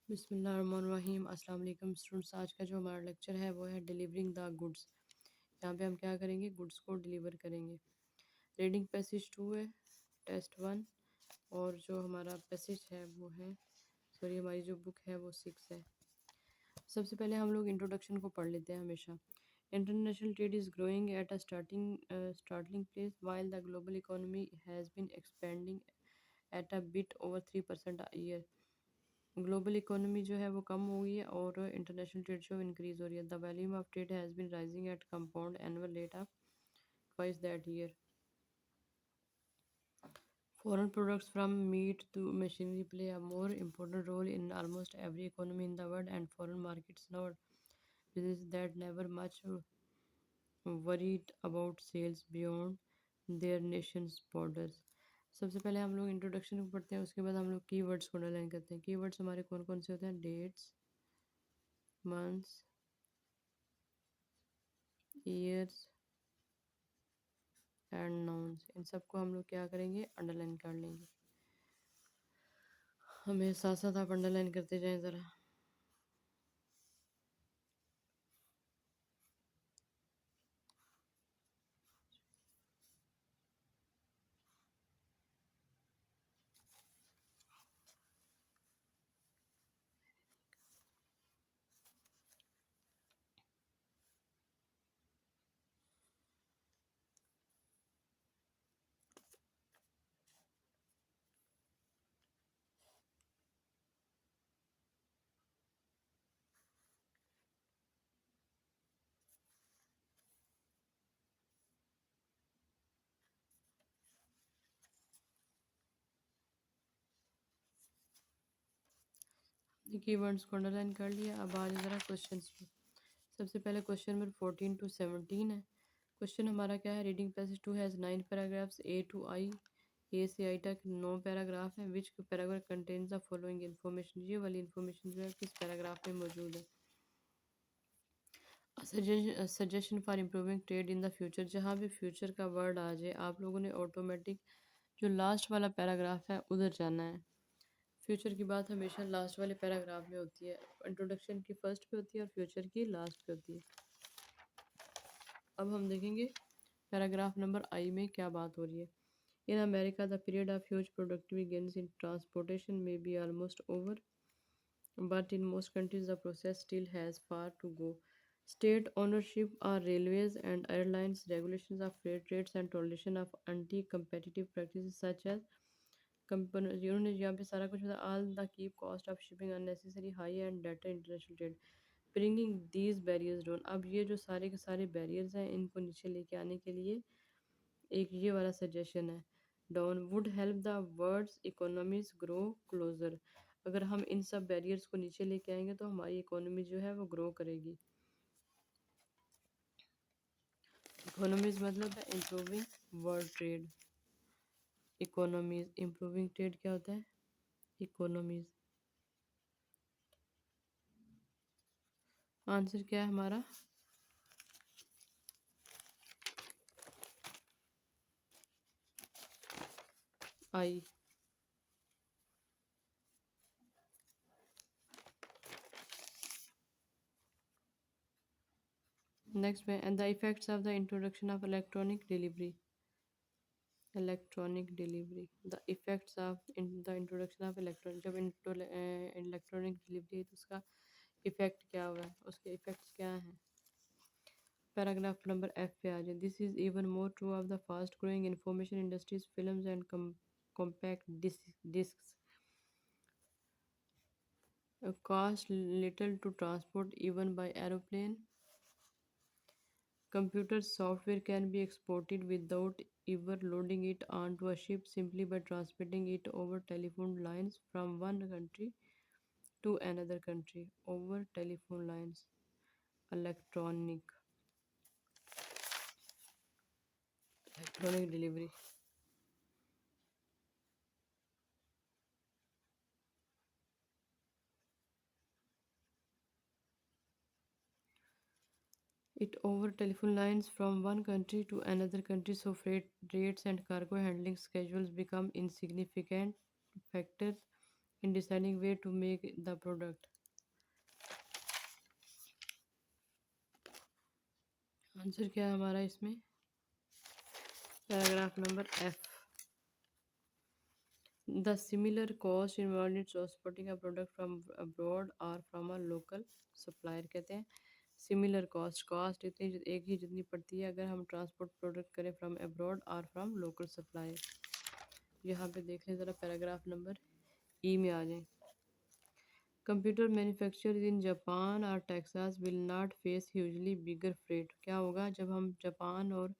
बिस्मिल्लाहिर्रहमानिर्रहीम। अस्सलाम वालेकुम स्टूडेंट्स। आज का जो हमारा लेक्चर है वो है डिलीवरिंग द गुड्स। यहाँ पे हम क्या करेंगे, गुड्स को डिलीवर करेंगे। रीडिंग पैसेज 2 है, टेस्ट 1। और जो हमारा पैसेज है वो है, सॉरी हमारी जो बुक है वो 6 है। सबसे पहले हम लोग इंट्रोडक्शन को पढ़ लेते हैं हमेशा। International trade is growing at a starting place while the global economy has been expanding at a bit over 3% a year. Global economy जो है वो कम हो गई है और इंटरनेशनल ट्रेड जो इंक्रीज हो रही है। The volume of trade has been rising at compound annual rate of twice that year. Foreign products from meat to machinery play a more important role in almost every economy in the world, and foreign markets now businesses that never much worried about sales beyond their nation's borders। सबसे पहले हम लोग introduction को पढ़ते हैं, उसके बाद हम लोग कीवर्ड्स को अंडरलाइन करते हैं। कीवर्ड्स हमारे कौन कौन से होते हैं? Dates, months, years and nouns. इन सबको हम लोग क्या करेंगे? अंडरलाइन कर लेंगे। हमें साथ साथ आप अंडरलाइन करते जाएं ज़रा। कीवर्ड्स को अंडरलाइन कर लिया। अब आज ज़रा क्वेश्चन पे। सबसे पहले क्वेश्चन नंबर 14 to 17 है। क्वेश्चन हमारा क्या है? Reading passage 2 has 9 paragraphs A to I. A से आई तक 9 पैराग्राफ हैं। Which paragraph contains the following information. ये वाली इन्फॉर्मेशन जो है किस पैराग्राफ में मौजूद है? Suggestion for improving trade in the future. जहाँ भी फ्यूचर का वर्ड आ जाए आप लोगों ने ऑटोमेटिक जो लास्ट वाला पैराग्राफ है उधर जाना है। फ्यूचर की बात हमेशा लास्ट वाले पैराग्राफ में होती है। इंट्रोडक्शन की फर्स्ट पे होती है और फ्यूचर की लास्ट पे होती है। अब हम देखेंगे पैराग्राफ नंबर आई में क्या बात हो रही है। In America the period of huge productivity gains in transportation में be almost over, but in most countries the process still has far to go. State ownership are railways and airlines, regulations of freight rates and toleration of anti-competitive practices such as उन्होंने यहाँ पे सारा कुछ बताया। all the keep cost of shipping unnecessary high and data international trade bringing these barriers down। अब ये जो सारे के सारे बैरियर्स हैं इनको नीचे लेके आने के लिए एक ये वाला सजेशन है। Down would help the world's economies grow closer. अगर हम इन सब बैरियर्स को नीचे लेके आएंगे तो हमारी इकोनॉमी जो है वो ग्रो करेगी। इकोनॉमीज मतलब है improving world trade. Economies improving trade क्या होता है? इकोनॉमीज। आंसर क्या है हमारा? आई। नेक्स्ट में and the effects of the introduction of electronic delivery. Electronic delivery the effects of the introduction of electronic. जब इलेक्ट्रॉनिक डिलीवरी है तो उसका इफेक्ट क्या हुआ है, उसके इफेक्ट्स क्या हैं? पैराग्राफ नंबर एफ पे आ जाए। This is even more true of the fast growing information industries films and compact discs cost little to transport even by aeroplane. Computer software can be exported without ever loading it onto a ship simply by transmitting it over telephone lines from one country to another country over telephone lines. Electronic delivery। It over telephone lines from one country to another country, so freight rates and cargo handling schedules become insignificant factors in deciding way to make the product. Answer क्या है हमारा इसमें? Paragraph number F. The similar cost involve in transporting a product from abroad और from a local supplier. कहते हैं similar cost, cost इतनी एक ही जितनी पड़ती है अगर हम ट्रांसपोर्ट प्रोडक्ट करें फ्रॉम अब्रॉड और फ्रॉम लोकल सप्लायर। यहाँ पे देख लें ज़रा पैराग्राफ नंबर ई में आ जाएं। कंप्यूटर मैन्युफैक्चर इन जापान और Texas will not face hugely bigger freight. क्या होगा जब हम जापान और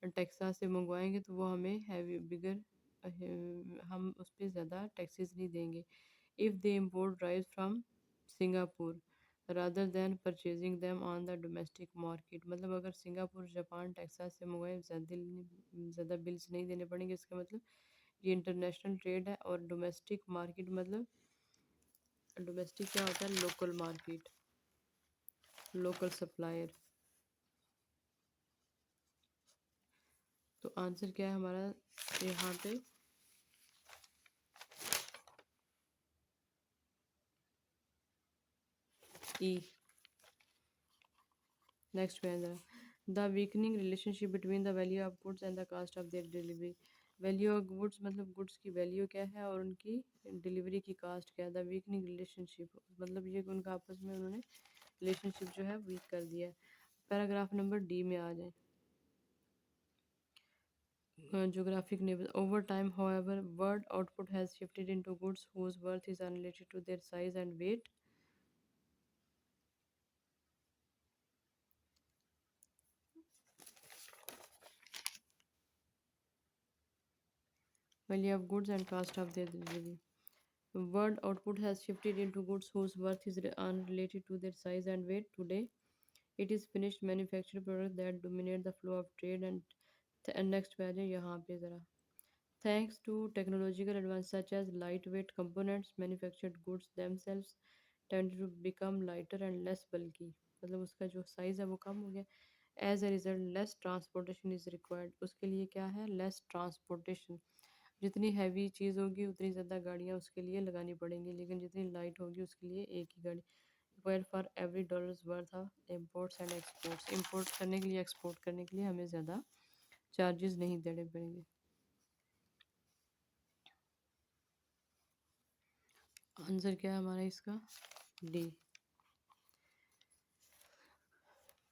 टेक्सास से मंगवाएंगे तो वो हमें हैवी बिगर, हम उस पर ज़्यादा टैक्सेस नहीं देंगे। If they import drive from Singapore rather than purchasing them on the domestic market. मतलब अगर सिंगापुर जापान टेक्सास से मंगवाए ज़्यादा बिल्स नहीं देने पड़ेंगे। इसका मतलब ये इंटरनेशनल ट्रेड है और डोमेस्टिक मार्केट मतलब डोमेस्टिक क्या होता है? Local market, local supplier. तो आंसर क्या है हमारा यहाँ पे? ई। नेक्स्ट पे है the weakening relationship between the value of goods and the cost of their delivery. Value of goods मतलब गुड्स की वैल्यू क्या है और उनकी डिलीवरी की कास्ट क्या है। द वीकनिंग रिलेशनशिप मतलब ये कि उनका आपस में उन्होंने रिलेशनशिप जो है वीक कर दिया है। पैराग्राफ नंबर डी में आ जाए। Geographic neighbors. Over time, however, word output has shifted into goods whose worth is unrelated to their size and weight. Value of goods and cost of their delivery. Word output has shifted into goods whose worth is unrelated to their size and weight. Today, it is finished manufactured products that dominate the flow of trade and next पे आ जाए यहाँ पे ज़रा। Thanks to technological advances such as lightweight components, manufactured goods themselves tend to become lighter and less bulky। मतलब उसका जो size है वो कम हो गया। As a result less transportation is required. उसके लिए क्या है? Less transportation. जितनी हैवी चीज़ होगी उतनी ज़्यादा गाड़ियाँ उसके लिए लगानी पड़ेंगी, लेकिन जितनी लाइट होगी उसके लिए एक ही गाड़ी। Required for every dollars worth of imports and exports. Import करने के लिए एक्सपोर्ट करने के लिए हमें ज़्यादा चार्जेस नहीं देने पड़ेंगे। आंसर क्या है हमारा इसका? D.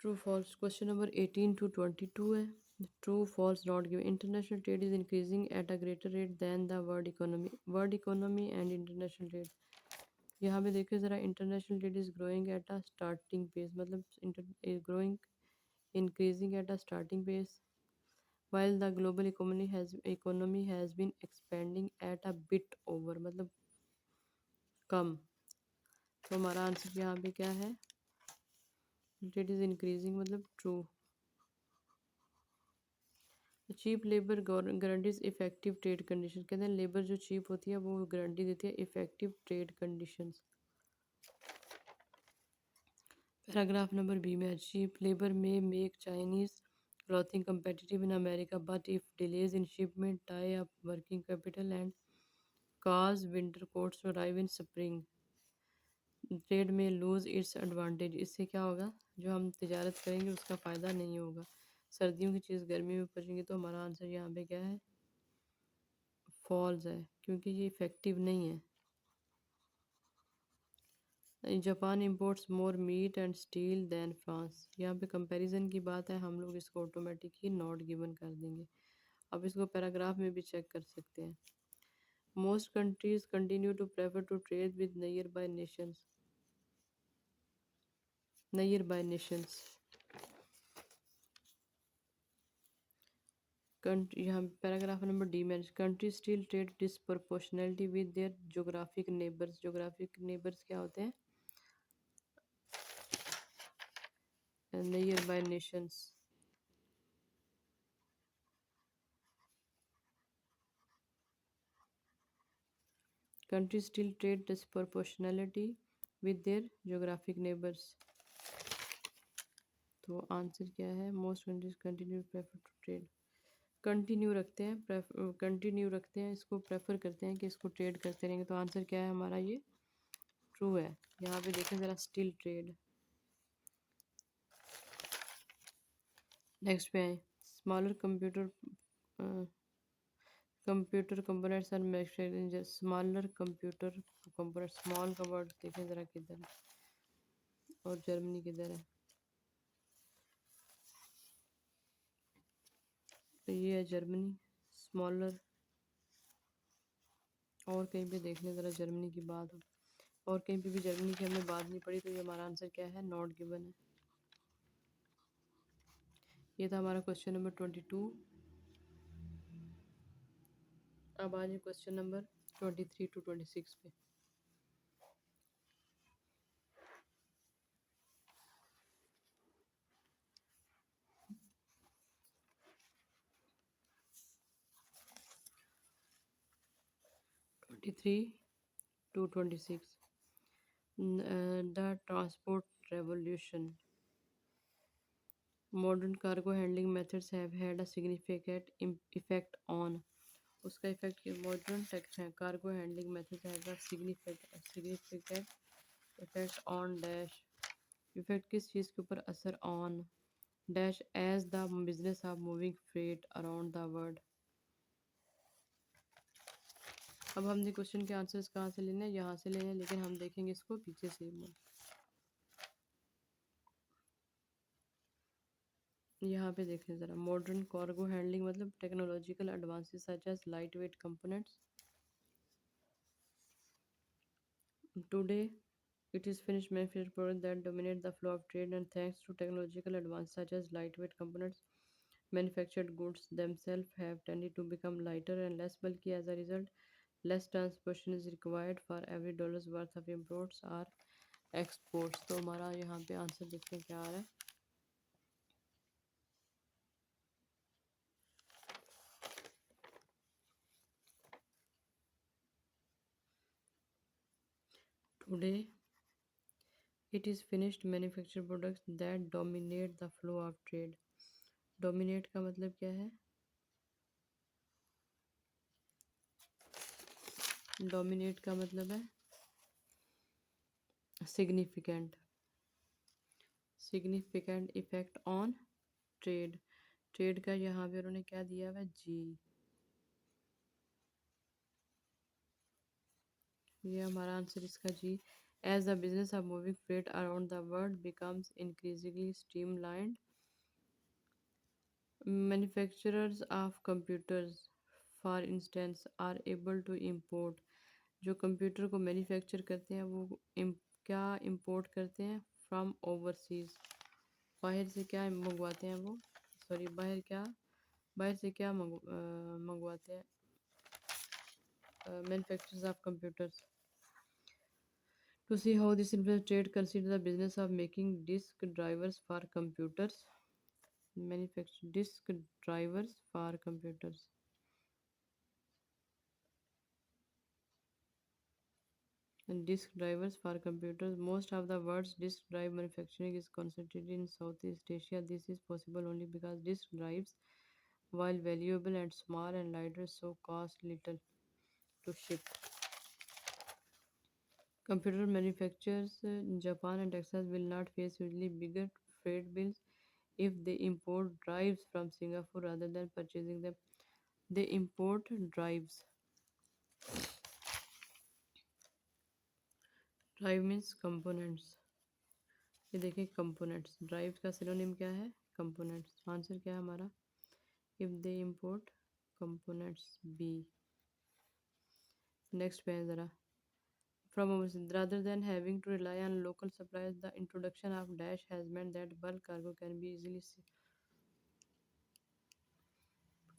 True false question number 18 to 22 है। True false not given. International trade is increasing at a greater rate than the world economy. World economy and international trade. यहाँ पे देखिए ज़रा, international trade is growing at a starting pace मतलब growing increasing at a starting pace while the global economy has been expanding at a bit over मतलब कम। तो हमारा answer यहाँ पे क्या है? ट्रेड इज़ इंक्रीजिंग मतलब true. Cheap labour guarantees effective trade condition. कहते हैं लेबर जो चीप होती है वो गारंटी देती है effective trade conditions. Paragraph number B में चीप लेबर में make Chinese clothing competitive in America, but if delays in shipment tie up working capital and cause winter coats to arrive in spring, trade में lose its advantage. इससे क्या होगा? जो हम तिजारत करेंगे उसका फ़ायदा नहीं होगा। सर्दियों की चीज़ गर्मी में पहुँचेंगी। तो हमारा आंसर यहाँ पे क्या है? फॉल्स है, क्योंकि ये इफ़ेक्टिव नहीं है। Japan imports more meat and steel than France. यहाँ पे कंपैरिजन की बात है, हम लोग इसको ऑटोमेटिक ही नॉट गिवन कर देंगे। अब इसको पैराग्राफ में भी चेक कर सकते हैं। Most countries continue to prefer to trade with nearby nations. यहाँ पैराग्राफ नंबर डी में country still trade disproportionality with their geographic neighbours. Geographic neighbours क्या होते हैं? Nearby nations. Countries still trade disproportionality with their geographic neighbors। तो answer क्या है? Most countries continue prefer to trade. Continue रखते हैं, इसको प्रेफर करते हैं कि इसको ट्रेड करते रहेंगे। तो आंसर क्या है हमारा, ये ट्रू है। यहाँ पे देखें ज़रा, स्टिल ट्रेड। नेक्स्ट पे आए, smaller computer components are manufactured, smaller computer component, small का वर्ड देखें ज़रा किधर है और जर्मनी किधर है। तो ये है जर्मनी, स्मॉलर। और कहीं पे देख लें ज़रा, जर्मनी की बात हो, और कहीं पे भी जर्मनी की हमने बात नहीं पढ़ी, तो ये हमारा आंसर क्या है, नॉट गिवन है। ये था हमारा क्वेश्चन नंबर 22। अब आ जाए क्वेश्चन नंबर 23 to 26 पे। Twenty three to 26, the transport revolution, modern cargo handling methods have had a significant effect on. उसका effect, modern cargo handling methods have a significant effect on dash, effect किस चीज़ के ऊपर, असर, on dash as the business of moving freight around the world. अब हमने question के answers कहाँ से लेने हैं, यहाँ से लेने हैं, लेकिन हम देखेंगे इसको पीछे से। यहाँ पे देखें ज़रा, मॉडर्न कार्गो हैंडलिंग मतलब technological advances such as light weight components. Today it is finished manufactured products that dominate the flow of trade, and thanks to technological advances such as lightweight components, manufactured goods themselves have tended to become lighter and less bulky. As a result, less transportation is required for every dollar's worth of imports or exports. तो हमारा यहाँ पे answer देखते हैं क्या आ रहा है। Today it is finished manufactured products that dominate the flow of trade. Dominate का मतलब क्या है, dominate का मतलब है significant, significant effect on trade। Trade का यहाँ पे उन्होंने क्या दिया हुआ है, जी। ये हमारा आंसर इसका G. As the business of moving freight around the world becomes increasingly streamlined, manufacturers of computers for instance are able to import, जो कंप्यूटर को मैन्युफैक्चर करते हैं वो क्या इंपोर्ट करते हैं, फ्रॉम ओवरसीज, बाहर से क्या मंगवाते हैं वो, सॉरी बाहर से क्या मंगवाते हैं, manufacturers of computers. To see how this influences trade, consider the business of making disk drivers for computers. Manufacture disk drivers for computers. And disk drivers for computers. Most of the world's disk drive manufacturing is concentrated in Southeast Asia. This is possible only because disk drives, while valuable and small and lighter, so cost little to ship. Computer manufacturers in Japan and Texas will not face hugely bigger freight bills if they import drives from Singapore rather than purchasing them. They import drives. Drive means components. ये देखिए components. Drive का synonym क्या है? Components. Answer क्या है हमारा? If they import components B. Next पे है ज़रा. From overseas, rather than having to rely on local suppliers, the introduction of Dash has meant that bulk cargo can be easily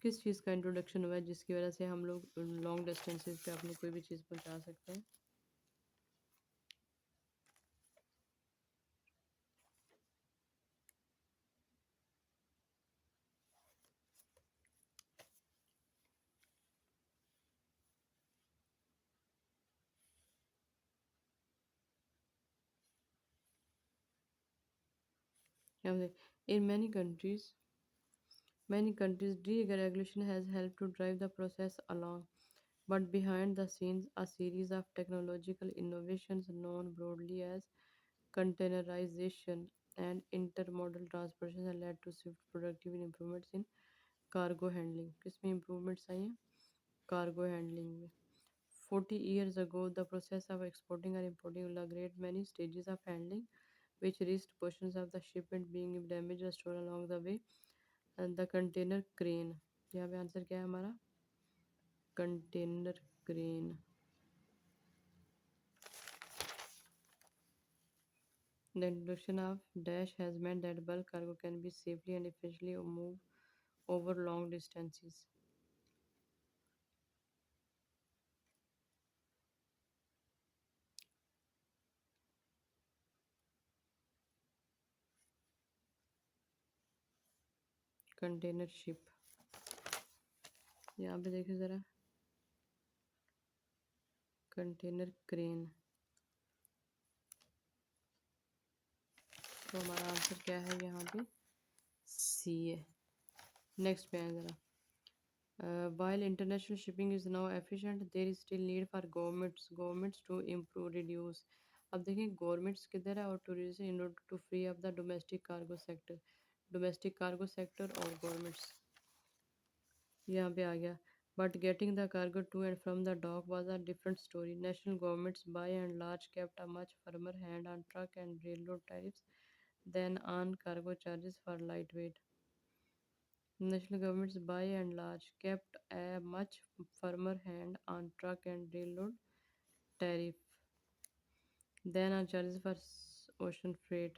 किस चीज़ का इंट्रोडक्शन हुआ है जिसकी वजह से हम लोग लॉन्ग डिस्टेंसेस पे अपनी कोई भी चीज़ पहुंचा सकते हैं। In many countries Many countries deregulation has helped to drive the process along, but behind the scenes, a series of technological innovations known broadly as containerization and intermodal transportation have led to swift productivity improvements in cargo handling. किसमें improvements आई हैं? Cargo handling में. 40 years ago, the process of exporting or importing underwent many stages of handling, which risked portions of the shipment being damaged or stolen along the way. And the container crane. यहाँ पे answer क्या है हमारा? Container crane. The introduction of dash has meant that bulk cargo can be safely and efficiently moved over long distances. Container ship. यहाँ पे देखिए ज़रा container crane. तो हमारा आंसर क्या है यहाँ पे? सी है. नेक्स्ट पे है ज़रा. While international shipping is now efficient, there is still need for governments to improve, reduce. अब देखिए गवर्नमेंट्स किधर है और tourism in order to free up the domestic cargo sector और गवर्नमेंट्स यहाँ पे आ गया. But getting the cargo to and from the dock was a different story. National governments by and large kept a much firmer hand on truck and railroad tariffs than on cargo charges for lightweight. National governments by and large kept a much firmer hand on truck and railroad tariff than on charges for ocean freight.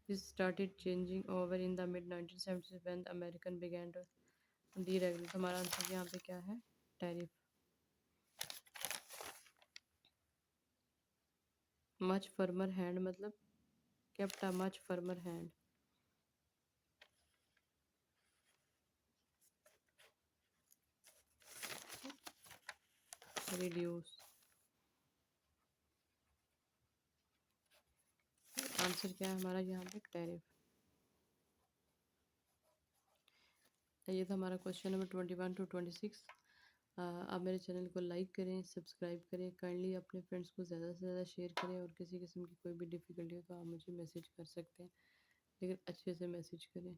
This started changing over in the mid 1970s when the American began to deregulate. हमारा answer यहाँ पे क्या है? Tariff. Much firmer hand मतलब kept a much firmer hand. Reduce. Answer क्या है हमारा यहाँ पे? टैरिफ. ये था हमारा क्वेश्चन नंबर 21 to 26. आप मेरे चैनल को लाइक करें, सब्सक्राइब करें, काइंडली अपने फ्रेंड्स को ज़्यादा से ज़्यादा शेयर करें और किसी किस्म की कोई भी डिफ़िकल्टी हो तो आप मुझे मैसेज कर सकते हैं, लेकिन अच्छे से मैसेज करें.